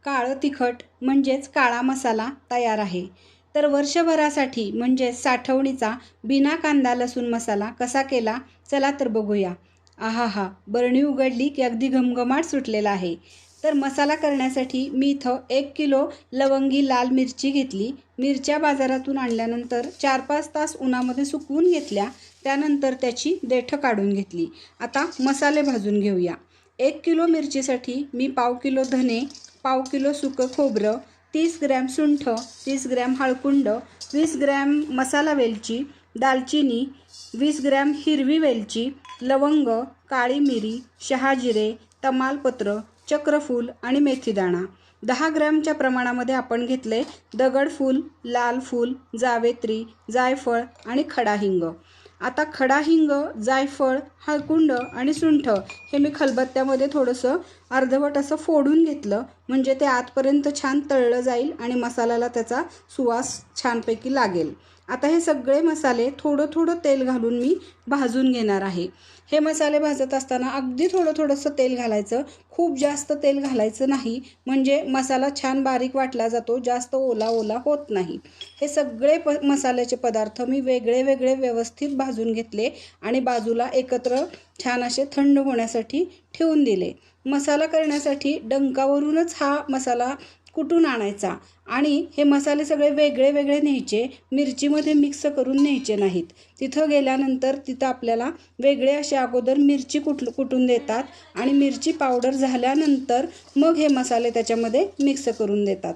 काळं तिखट म्हणजेच काळा मसाला तयार आहे. तर वर्षभरासाठी म्हणजेच साठवणीचा बिना कांदा लसूण मसाला कसा केला चला तर बघूया. आहाहा, बरणी उघडली की अगदी घमघमाट सुटलेला आहे. तर मसाला करण्यासाठी मी इथं 1 किलो लवंगी लाल मिरची घेतली. मिरच्या बाजारातून आणल्यानंतर 4-5 तास उन्हामध्ये सुकवून घेतल्या. त्यानंतर त्याची देठं काढून घेतली. आता मसाले भाजून घेऊया. 1 किलो मिरचीसाठी मी पाव किलो धने, पाव किलो सुकं खोबरं, 30 ग्रॅम सुंठ, 30 ग्रॅम हळकुंड, 20 ग्रॅम मसाला वेलची, दालचिनी, 20 ग्रॅम हिरवी वेलची, लवंग, काळी मिरी, शहाजिरे, तमालपत्र, चक्रफूल आणि मेथीदाणा. 10 ग्रॅमच्या प्रमाणामध्ये आपण घेतले दगडफूल, लाल फूल, जावेत्री, जायफळ आणि खडा हिंग. आता खडा हिंग, जायफळ, हळकुंड आणि सुंठ हे मी खलबत्त्यामध्ये थोडंसं अर्धवट असं फोडून घेतलं, म्हणजे ते आतपर्यंत छान तळलं जाईल आणि मसाल्याला त्याचा सुवास छानपैकी लागेल. आता हे सगळे मसाले थोडं थोडं तेल घालून मी भाजून घेणार आहे. हे मसाले भाजत असताना अगदी थोडंसं तेल घालायचं, खूप जास्त तेल घालायचं नाही, म्हणजे मसाला छान बारीक वाटला जातो, जास्त ओला होत नाही. हे सगळे मसाल्याचे पदार्थ मी वेगळे व्यवस्थित भाजून घेतले आणि बाजूला एकत्र छान असे थंड होण्यासाठी ठेवून दिले. मसाला करण्यासाठी डंकावरूनच हा मसाला कुटून आणायचा आणि हे मसाले सगळे वेगळे न्यायचे, मिरचीमध्ये मिक्स करून न्यायचे नाहीत. तिथं गेल्यानंतर तिथं आपल्याला वेगळे असे अगोदर मिरची कुटून देतात आणि मिरची पावडर झाल्यानंतर मग हे मसाले त्याच्यामध्ये मिक्स करून देतात.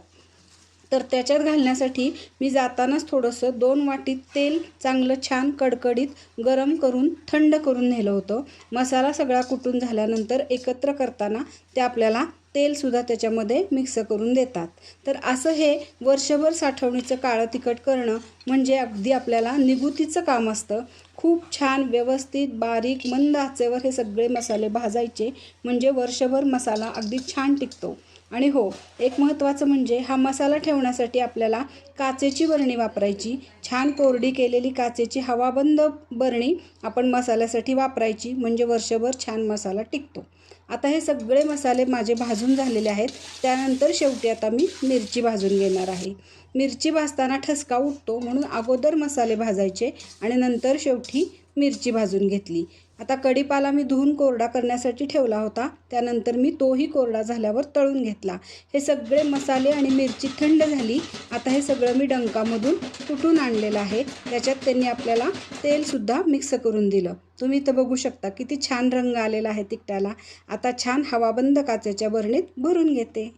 तर त्याच्यात घालण्यासाठी मी जातानाच थोडंसं 2 वाटी तेल चांगलं छान कडकडीत गरम करून थंड करून नेलं होतं. मसाला सगळा कुटून झाल्यानंतर एकत्र करताना ते आपल्याला तेलसुद्धा त्याच्यामध्ये मिक्स करून देतात. तर असं हे वर्षभर साठवणीचं काळं तिखट करणं म्हणजे अगदी आपल्याला निगुतीचं काम असतं. खूप छान व्यवस्थित बारीक मंद आचेवर हे सगळे मसाले भाजायचे, म्हणजे वर्षभर मसाला अगदी छान टिकतो. आणि हो, एक महत्त्वाचं म्हणजे हा मसाला ठेवण्यासाठी आपल्याला काचेची बरणी वापरायची. छान कोरडी केलेली काचेची हवाबंद बरणी आपण मसाल्यासाठी वापरायची, म्हणजे वर्षभर छान मसाला टिकतो. आता हे सगळे मसाले माझे भाजून झालेले आहेत. त्यानंतर शेवटी आता मी मिरची भाजून घेणार आहे. मिरची भाजताना ठसका उठतो म्हणून अगोदर मसाले भाजायचे आणि नंतर शेवटी मिरची भाजून घेतली. आता कढीपाला मी धुवून कोरडा करण्यासाठी ठेवला होता, त्यानंतर मी तोही कोरडा झाल्यावर तळून घेतला. हे सगळे मसाले आणि मिरची थंड झाली. आता हे सगळं मी डंकामधून कुटून आणलेलं आहे. त्याच्यात त्यांनी आपल्याला तेलसुद्धा मिक्स करून दिलं. तुम्ही इथं बघू शकता किती छान रंग आलेला आहे तिखटाला. आता छान हवाबंद काचेच्या बरणीत भरून घेते.